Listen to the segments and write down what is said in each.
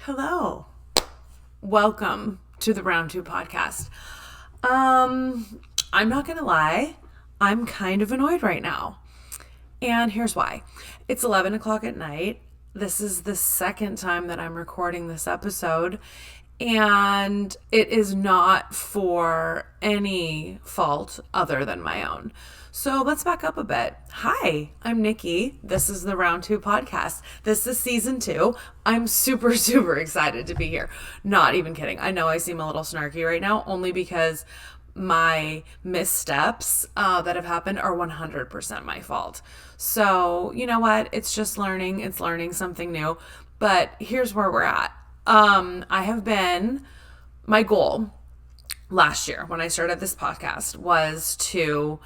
Hello. Welcome to the Round 2 podcast. I'm not going to lie. I'm kind of annoyed right now. And here's why. It's 11 o'clock at night. This is the second time that I'm recording this episode. And it is not for any fault other than my own. So let's back up a bit. Hi, I'm Nikki. This is the Round 2 podcast. This is season 2. I'm super, super excited to be here. Not even kidding. I know I seem a little snarky right now, only because my missteps that have happened are 100% my fault. So you know what? It's just learning. It's learning something new. But here's where we're at. My goal last year when I started this podcast was to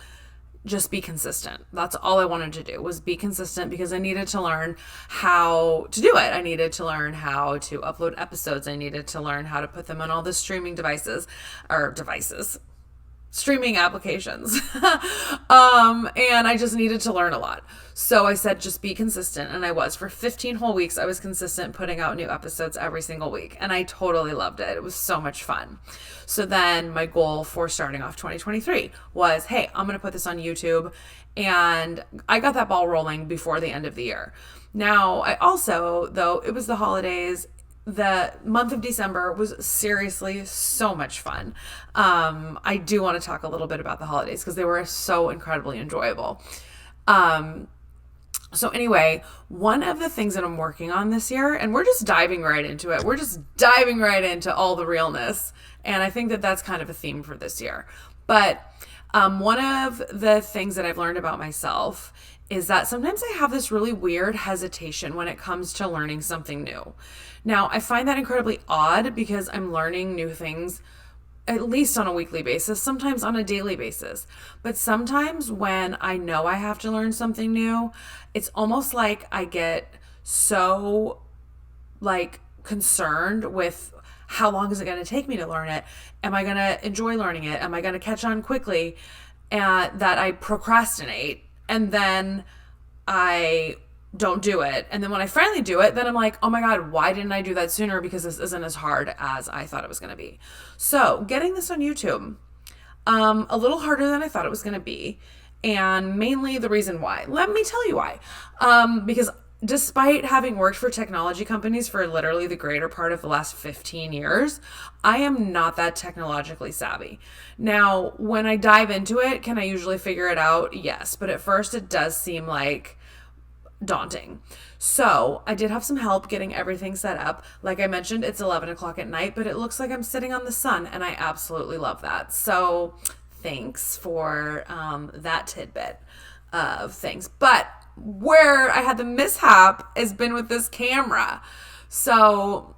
just be consistent. That's all I wanted to do, was be consistent, because I needed to learn how to do it. I needed to learn how to upload episodes. I needed to learn how to put them on all the streaming applications. And I just needed to learn a lot. So I said, just be consistent. And I was. For 15 whole weeks, I was consistent, putting out new episodes every single week. And I totally loved it. It was so much fun. So then my goal for starting off 2023 was, hey, I'm going to put this on YouTube. And I got that ball rolling before the end of the year. Now, I also, though it was the holidays, the month of December was seriously so much fun. I do want to talk a little bit about the holidays because they were so incredibly enjoyable. So anyway, one of the things that I'm working on this year, and we're just diving right into it. We're just diving right into all the realness. And I think that that's kind of a theme for this year. But one of the things that I've learned about myself is that sometimes I have this really weird hesitation when it comes to learning something new. Now, I find that incredibly odd because I'm learning new things at least on a weekly basis, sometimes on a daily basis. But sometimes when I know I have to learn something new, it's almost like I get so concerned with how long is it going to take me to learn it? Am I going to enjoy learning it? Am I going to catch on quickly? That I procrastinate, and then I don't do it. And then when I finally do it, then I'm like, oh my God, why didn't I do that sooner? Because this isn't as hard as I thought it was going to be. So getting this on YouTube, a little harder than I thought it was going to be. And mainly the reason why, let me tell you why. Because despite having worked for technology companies for literally the greater part of the last 15 years, I am not that technologically savvy. Now, when I dive into it, can I usually figure it out? Yes. But at first it does seem like daunting. So I did have some help getting everything set up. Like I mentioned, it's 11 o'clock at night, but it looks like I'm sitting on the sun, and I absolutely love that. So thanks for that tidbit of things. But where I had the mishap has been with this camera. So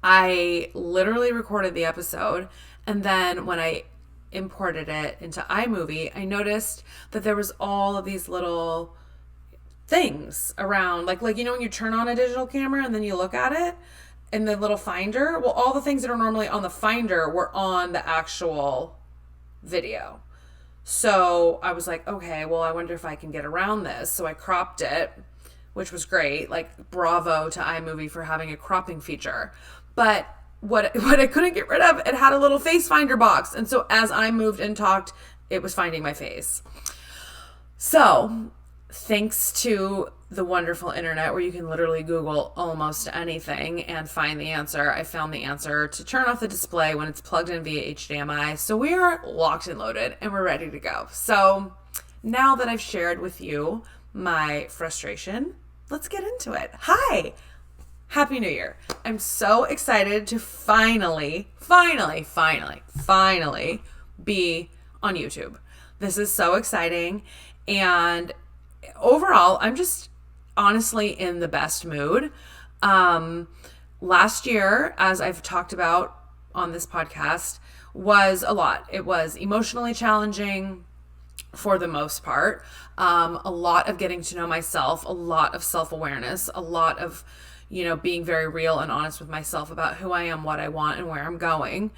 I literally recorded the episode, and then when I imported it into iMovie, I noticed that there was all of these little things around, like when you turn on a digital camera and then you look at it in the little finder, well, all the things that are normally on the finder were on the actual video. So I was like, okay, well, I wonder if I can get around this. So I cropped it, which was great. Like, bravo to iMovie for having a cropping feature. But what I couldn't get rid of, it had a little face finder box. And so as I moved and talked, it was finding my face. So thanks to the wonderful internet, where you can literally Google almost anything and find the answer, I found the answer to turn off the display when it's plugged in via HDMI. So we are locked and loaded, and we're ready to go. So now that I've shared with you my frustration, let's get into it. Hi! Happy New Year. I'm so excited to finally be on YouTube. This is so exciting. And overall, I'm just honestly in the best mood. Last year, as I've talked about on this podcast, was a lot. It was emotionally challenging for the most part. A lot of getting to know myself, a lot of self-awareness, a lot of, being very real and honest with myself about who I am, what I want, and where I'm going.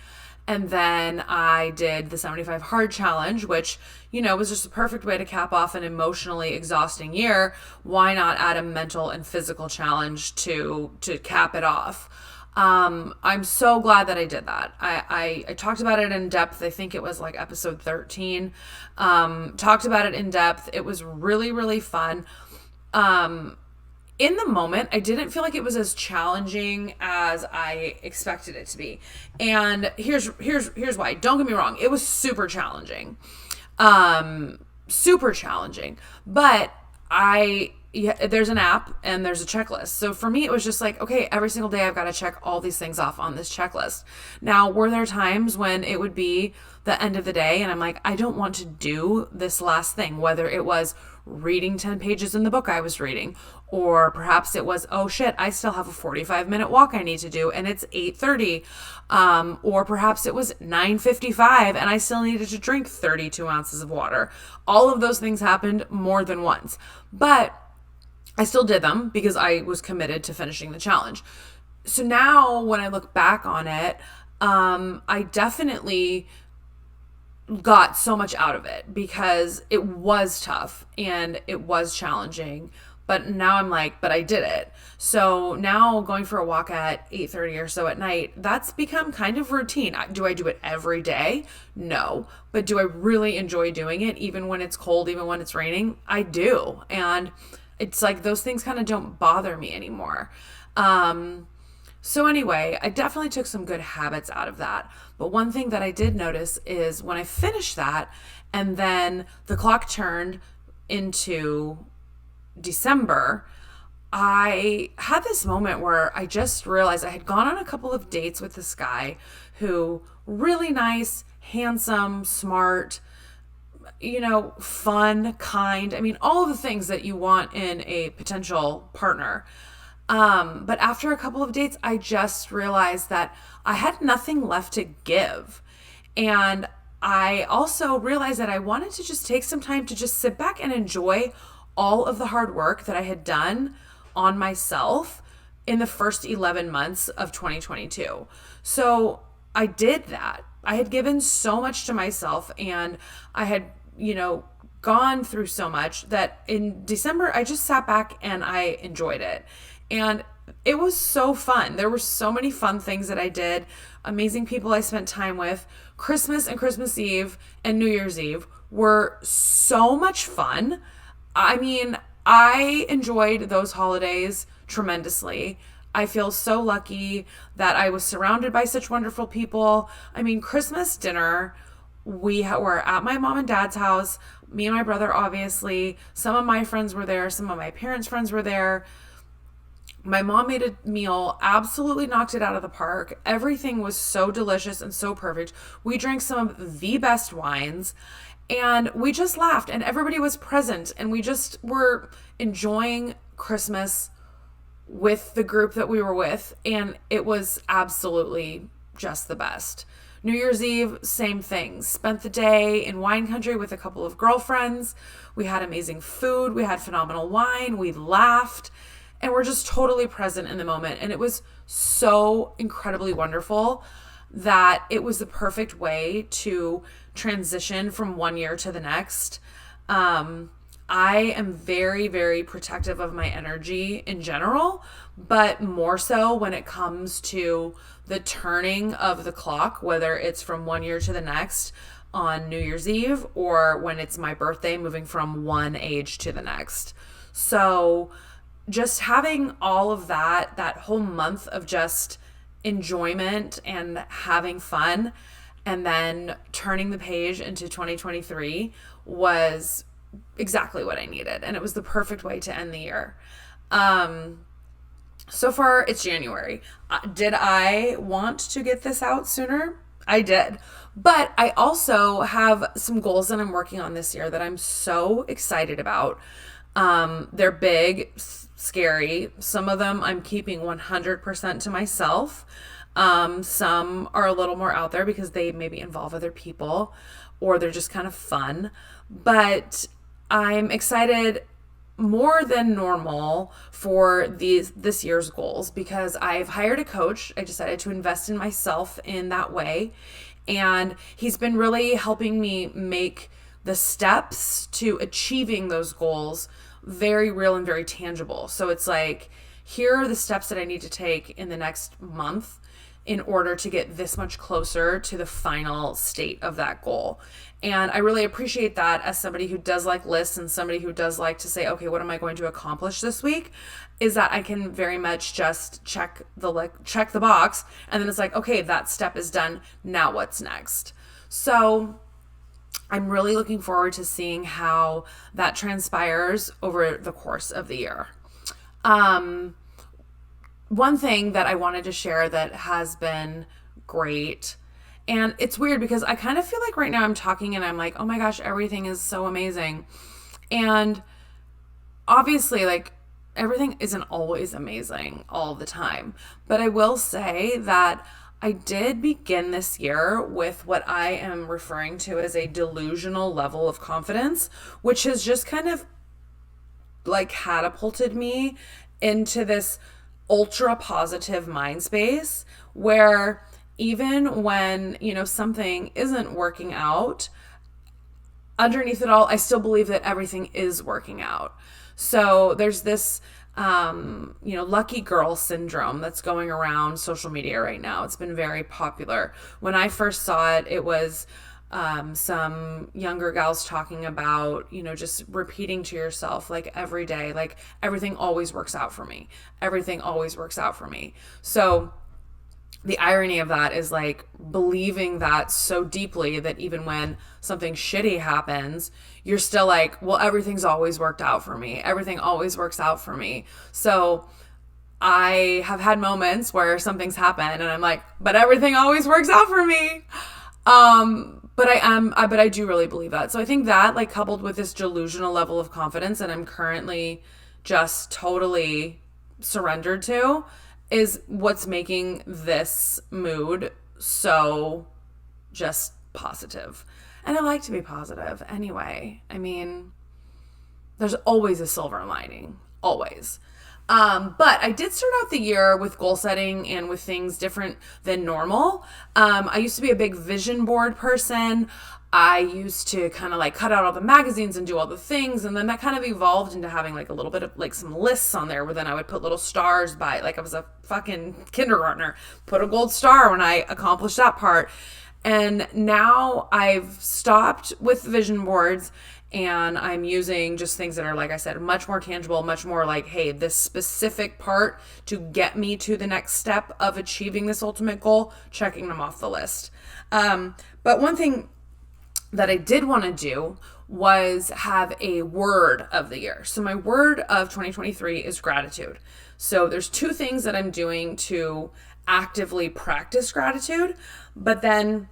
And then I did the 75 hard challenge, which, was just a perfect way to cap off an emotionally exhausting year. Why not add a mental and physical challenge to cap it off? I'm so glad that I did that. I talked about it in depth. I think it was like episode 13. Talked about it in depth. It was really, really fun. In the moment, I didn't feel like it was as challenging as I expected it to be. And here's why. Don't get me wrong. It was super challenging. Super challenging. But there's an app and there's a checklist. So for me, it was just like, okay, every single day I've got to check all these things off on this checklist. Now, were there times when it would be the end of the day and I'm like, I don't want to do this last thing, whether it was reading 10 pages in the book I was reading, or perhaps it was, oh shit, I still have a 45-minute walk I need to do and it's 8:30. Or perhaps it was 9:55 and I still needed to drink 32 ounces of water. All of those things happened more than once, but I still did them because I was committed to finishing the challenge. So now when I look back on it, I definitely got so much out of it because it was tough and it was challenging. But now I'm like, but I did it. So now going for a walk at 8:30 or so at night, that's become kind of routine. Do I do it every day? No. But do I really enjoy doing it even when it's cold, even when it's raining? I do. And it's like those things kind of don't bother me anymore. So anyway, I definitely took some good habits out of that. But one thing that I did notice is when I finished that and then the clock turned into December, I had this moment where I just realized I had gone on a couple of dates with this guy who really nice, handsome, smart, fun, kind. I mean, all of the things that you want in a potential partner. But after a couple of dates, I just realized that I had nothing left to give. And I also realized that I wanted to just take some time to just sit back and enjoy all of the hard work that I had done on myself in the first 11 months of 2022. So I did that. I had given so much to myself and I had, gone through so much that in December, I just sat back and I enjoyed it. And it was so fun. There were so many fun things that I did, amazing people I spent time with. Christmas and Christmas Eve and New Year's Eve were so much fun. I mean, I enjoyed those holidays tremendously. I feel so lucky that I was surrounded by such wonderful people. I mean, Christmas dinner, we were at my mom and dad's house. Me and my brother, obviously. Some of my friends were there. Some of my parents' friends were there. My mom made a meal, absolutely knocked it out of the park. Everything was so delicious and so perfect. We drank some of the best wines and we just laughed and everybody was present and we just were enjoying Christmas with the group that we were with. And it was absolutely just the best. New Year's Eve, same thing. Spent the day in wine country with a couple of girlfriends. We had amazing food. We had phenomenal wine. We laughed. And we're just totally present in the moment. And it was so incredibly wonderful that it was the perfect way to transition from one year to the next. I am very, very protective of my energy in general, but more so when it comes to the turning of the clock, whether it's from one year to the next on New Year's Eve or when it's my birthday, moving from one age to the next. So just having all of that whole month of just enjoyment and having fun and then turning the page into 2023 was exactly what I needed. And it was the perfect way to end the year. So far it's January. Did I want to get this out sooner? I did. But I also have some goals that I'm working on this year that I'm so excited about. They're big, scary. Some of them I'm keeping 100% to myself. Some are a little more out there because they maybe involve other people or they're just kind of fun. But I'm excited more than normal for this year's goals because I've hired a coach. I decided to invest in myself in that way. And he's been really helping me make the steps to achieving those goals very real and very tangible. So it's like, here are the steps that I need to take in the next month in order to get this much closer to the final state of that goal. And I really appreciate that as somebody who does like lists and somebody who does like to say, okay, what am I going to accomplish this week? Is that I can very much just check the box, and then it's like, okay, that step is done. Now what's next? So I'm really looking forward to seeing how that transpires over the course of the year. One thing that I wanted to share that has been great, and it's weird because I kind of feel like right now I'm talking and I'm like, oh my gosh, everything is so amazing. And obviously, like, everything isn't always amazing all the time. But I will say that I did begin this year with what I am referring to as a delusional level of confidence, which has just kind of like catapulted me into this ultra positive mind space where even when, something isn't working out, underneath it all, I still believe that everything is working out. So there's this, lucky girl syndrome that's going around social media right now. It's been very popular. When I first saw it, it was some younger gals talking about, just repeating to yourself, like every day, like everything always works out for me. Everything always works out for me. So the irony of that is like believing that so deeply that even when something shitty happens, you're still like, well, everything's always worked out for me. Everything always works out for me. So I have had moments where something's happened and I'm like, but everything always works out for me. But I do really believe that. So I think that, like, coupled with this delusional level of confidence that I'm currently just totally surrendered to, is what's making this mood so just positive. And I like to be positive anyway. I mean, there's always a silver lining, always. But I did start out the year with goal setting and with things different than normal. I used to be a big vision board person. I used to kind of like cut out all the magazines and do all the things. And then that kind of evolved into having like a little bit of like some lists on there where then I would put little stars by, like I was a fucking kindergartner, put a gold star when I accomplished that part. And now I've stopped with vision boards and I'm using just things that are, like I said, much more tangible, much more like, hey, this specific part to get me to the next step of achieving this ultimate goal, checking them off the list. But one thing that I did want to do was have a word of the year. So my word of 2023 is gratitude. So there's two things that I'm doing to actively practice gratitude, but then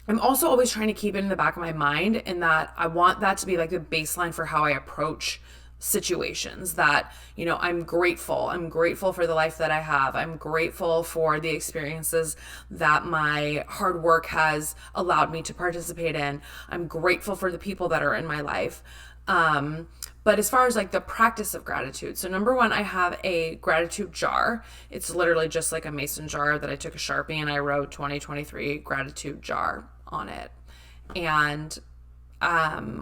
I'm also always trying to keep it in the back of my mind, in that I want that to be like the baseline for how I approach situations. That, I'm grateful. I'm grateful for the life that I have. I'm grateful for the experiences that my hard work has allowed me to participate in. I'm grateful for the people that are in my life. But as far as like the practice of gratitude, so number one, I have a gratitude jar. It's literally just like a mason jar that I took a Sharpie and I wrote 2023 gratitude jar on it. And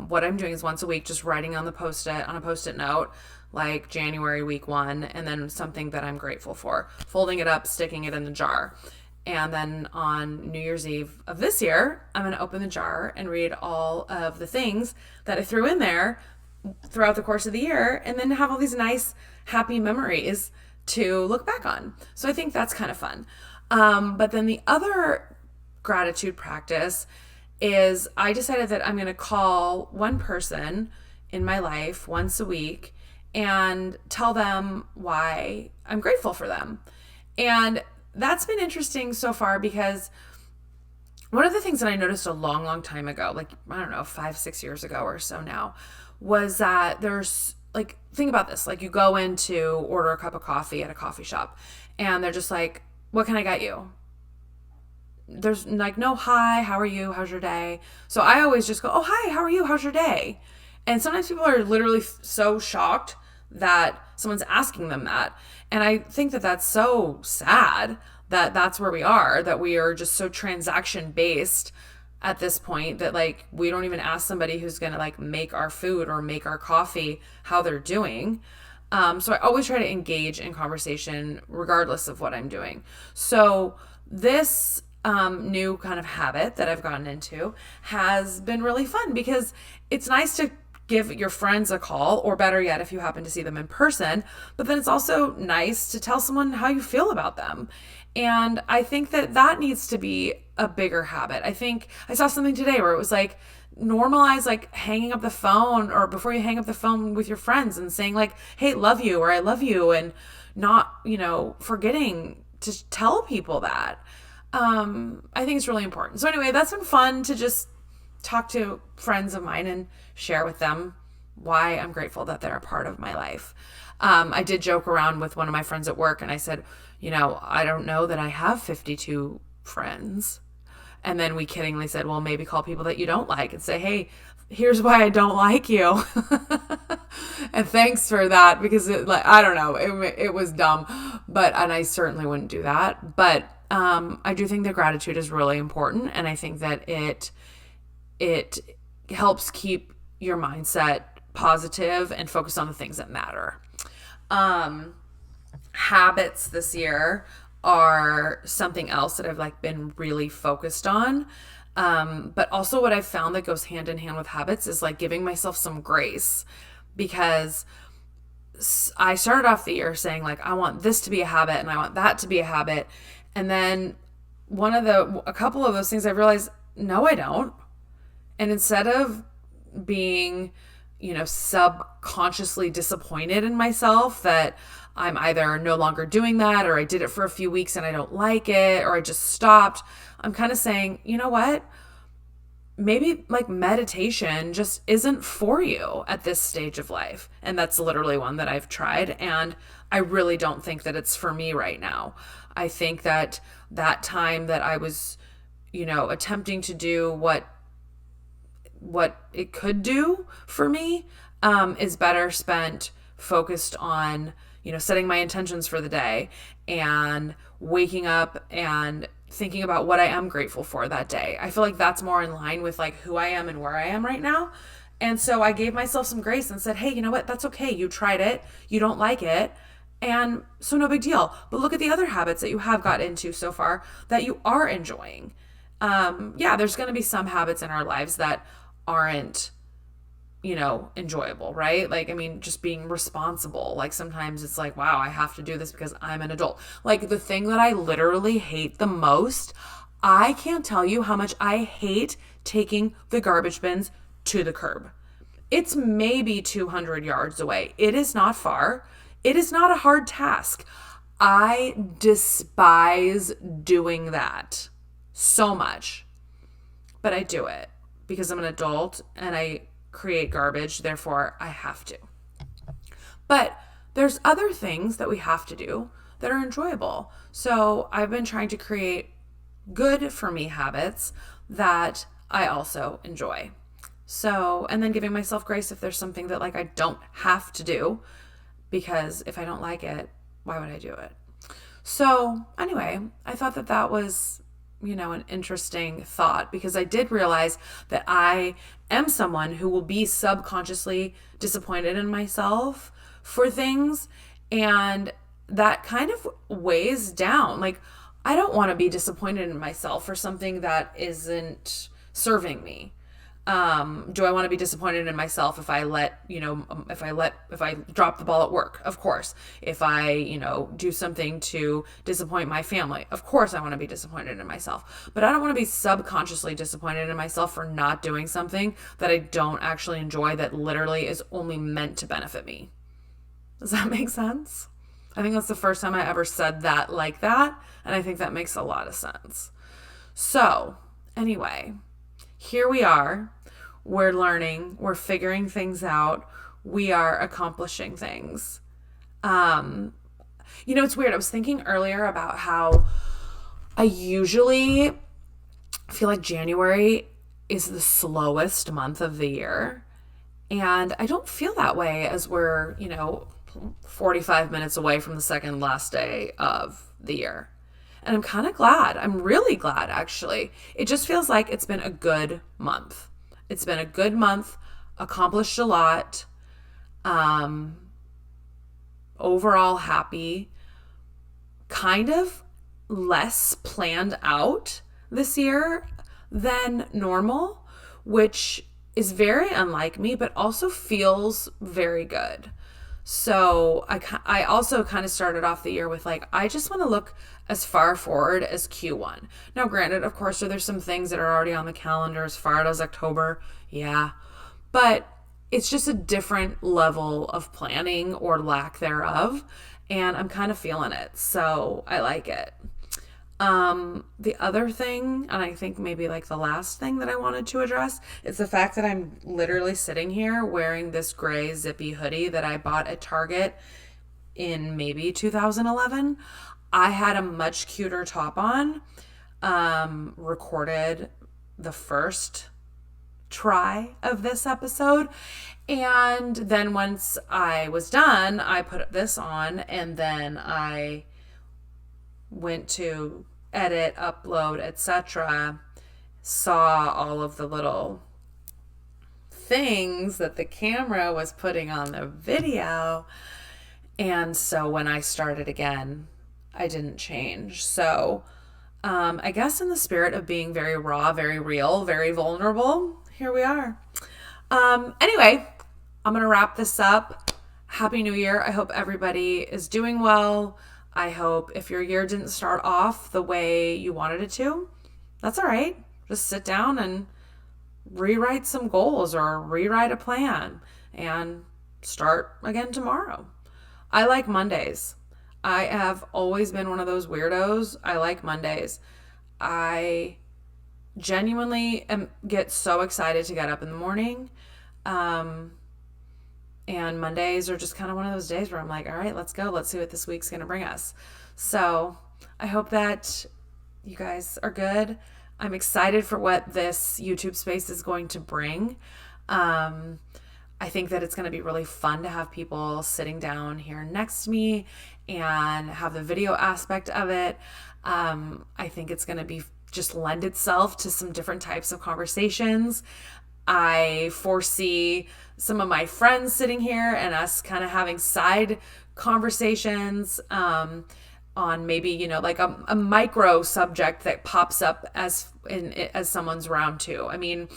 what I'm doing is once a week, just writing on a post-it note, like January week 1, and then something that I'm grateful for, folding it up, sticking it in the jar. And then on New Year's Eve of this year, I'm going to open the jar and read all of the things that I threw in there throughout the course of the year, and then have all these nice, happy memories to look back on. So I think that's kind of fun. But then the other gratitude practice is I decided that I'm going to call one person in my life once a week and tell them why I'm grateful for them. And that's been interesting so far, because one of the things that I noticed a long, long time ago, like, I don't know, 5-6 years ago or so now, was that there's like, think about this, like you go in to order a cup of coffee at a coffee shop and they're just like, what can I get you? There's like no hi, how are you, how's your day? So I always just go, oh hi, how are you, how's your day? And sometimes people are literally so shocked that someone's asking them that. And I think that that's so sad that that's where we are, that we are just so transaction based at this point that like we don't even ask somebody who's going to like make our food or make our coffee how they're doing. So I always try to engage in conversation regardless of what I'm doing. So this new kind of habit that I've gotten into has been really fun because it's nice to give your friends a call, or better yet, if you happen to see them in person, but then it's also nice to tell someone how you feel about them. And I think that that needs to be a bigger habit. I think I saw something today where it was like, normalize like hanging up the phone, or before you hang up the phone with your friends, and saying like, hey, love you, or I love you, and not, forgetting to tell people that. I think it's really important. So anyway, that's been fun to just talk to friends of mine and share with them why I'm grateful that they're a part of my life. I did joke around with one of my friends at work, and I said, I don't know that I have 52 friends. And then we kiddingly said, well, maybe call people that you don't like and say, hey, here's why I don't like you. And thanks for that, because I don't know, it was dumb, and I certainly wouldn't do that. But I do think that gratitude is really important. And I think that it helps keep your mindset positive and focused on the things that matter. Habits this year are something else that I've been really focused on. But also what I've found that goes hand in hand with habits is giving myself some grace, because I started off the year saying I want this to be a habit and I want that to be a habit. And then a couple of those things I realized, no, I don't. And instead of being, subconsciously disappointed in myself that I'm either no longer doing that, or I did it for a few weeks and I don't like it, or I just stopped, I'm kind of saying, you know what? Maybe meditation just isn't for you at this stage of life. And that's literally one that I've tried. And I really don't think that it's for me right now. I think that time that I was, attempting to do what it could do for me, is better spent focused on, setting my intentions for the day and waking up and thinking about what I am grateful for that day. I feel like that's more in line with who I am and where I am right now. And so I gave myself some grace and said, hey, you know what? That's okay. You tried it. You don't like it. And so no big deal. But look at the other habits that you have got into so far that you are enjoying. There's going to be some habits in our lives that aren't, enjoyable, right? Just being responsible. Sometimes it's wow, I have to do this because I'm an adult. The thing that I literally hate the most, I can't tell you how much I hate taking the garbage bins to the curb. It's maybe 200 yards away. It is not far. It is not a hard task. I despise doing that so much, but I do it because I'm an adult and I create garbage, therefore I have to. But there's other things that we have to do that are enjoyable. So I've been trying to create good for me habits that I also enjoy. So, and then giving myself grace if there's something that I don't have to do, because if I don't like it, why would I do it? So anyway, I thought that was an interesting thought, because I did realize that I am someone who will be subconsciously disappointed in myself for things, and that kind of weighs down. I don't want to be disappointed in myself for something that isn't serving me. Do I want to be disappointed in myself if I drop the ball at work? Of course. If I, do something to disappoint my family, of course I want to be disappointed in myself. But I don't want to be subconsciously disappointed in myself for not doing something that I don't actually enjoy, that literally is only meant to benefit me. Does that make sense? I think that's the first time I ever said that like that, and I think that makes a lot of sense. So, anyway, here we are. We're learning, we're figuring things out, we are accomplishing things. It's weird. I was thinking earlier about how I usually feel like January is the slowest month of the year. And I don't feel that way as we're, 45 minutes away from the second last day of the year. And I'm kind of glad. I'm really glad, actually. It just feels like it's been a good month. It's been a good month, accomplished a lot, overall happy, kind of less planned out this year than normal, which is very unlike me, but also feels very good. So I also kind of started off the year with like, I just want to look as far forward as Q1. Now, granted, of course, there's some things that are already on the calendar as far as October. Yeah. But it's just a different level of planning or lack thereof. And I'm kind of feeling it. So I like it. The other thing, and I think maybe like the last thing that I wanted to address, is the fact that I'm literally sitting here wearing this gray zippy hoodie that I bought at Target in maybe 2011. I had a much cuter top on, recorded the first try of this episode. And then once I was done, I put this on, and then I went to edit, upload, etc., saw all of the little things that the camera was putting on the video. And so when I started again, I didn't change. So I guess in the spirit of being very raw, very real, very vulnerable, here we are. Anyway, I'm going to wrap this up. Happy New Year. I hope everybody is doing well. I hope if your year didn't start off the way you wanted it to, that's all right. Just sit down and rewrite some goals or rewrite a plan and start again tomorrow. I like Mondays. I have always been one of those weirdos. I like Mondays. I genuinely get so excited to get up in the morning. And Mondays are just kind of one of those days where I'm like, all right, let's go. Let's see what this week's going to bring us. So I hope that you guys are good. I'm excited for what this YouTube space is going to bring. I think that it's going to be really fun to have people sitting down here next to me and have the video aspect of it. I think it's going to be just lend itself to some different types of conversations. I foresee some of my friends sitting here and us kind of having side conversations on maybe, you know, like a micro subject that pops up as someone's round two. I mean,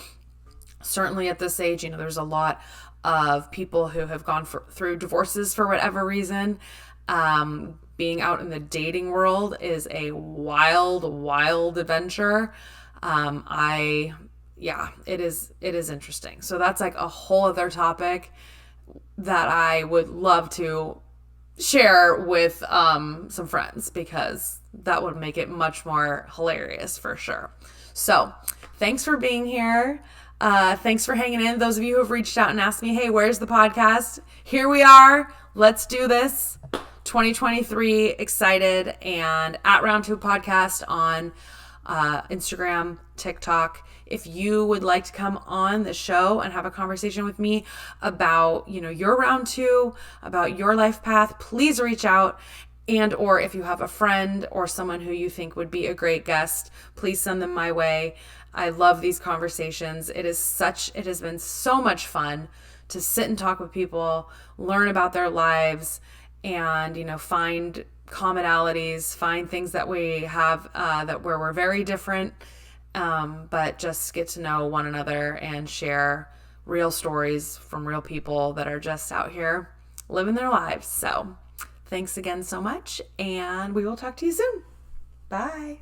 certainly at this age, you know, there's a lot of people who have gone through divorces for whatever reason. Being out in the dating world is a wild, wild adventure. It is interesting. So that's like a whole other topic that I would love to share with some friends, because that would make it much more hilarious for sure. So thanks for being here. Thanks for hanging in. Those of you who have reached out and asked me, hey, where's the podcast? Here we are. Let's do this. 2023, excited, and at Round 2 Podcast on Instagram, TikTok. If you would like to come on the show and have a conversation with me about, you know, your round two, about your life path, please reach out. And or if you have a friend or someone who you think would be a great guest, please send them my way. I love these conversations. It has been so much fun to sit and talk with people, learn about their lives, and, you know, find commonalities, find things that we have where we're very different, but just get to know one another and share real stories from real people that are just out here living their lives. So thanks again so much, and we will talk to you soon. Bye.